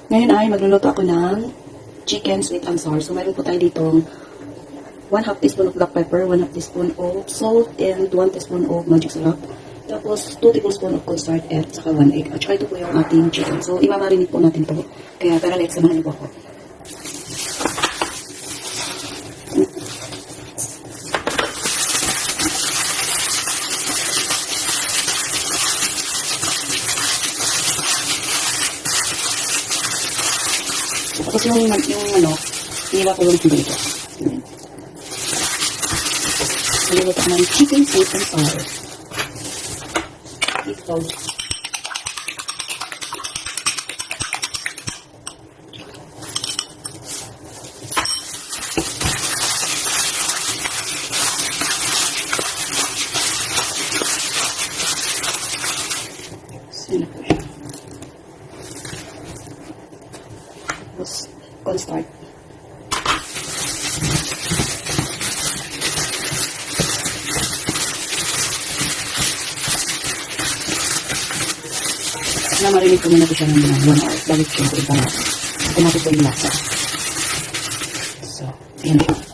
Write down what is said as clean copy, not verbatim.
Ngayon ay magluluto ako ng chicken sweet and sour. So, meron po tayo ditong 1/2 teaspoon of black pepper, 1/2 teaspoon of salt, and 1 teaspoon of magic syrup. Tapos, 2 tablespoon of cornstarch at saka 1 egg. At saka ito po yung ating chicken. So, imamarinate po natin to. Kaya, tara, let's samahan niyo po ako. Tapos yung nila ko yung dito. Niluluto ko ng chicken sweet and sour. Ito. Sino po siya? Tapos, cornstarch. Marinig ko muna ito siya ng 1 hour. Balik siya ito para natin po yung lasa. So, ayan po.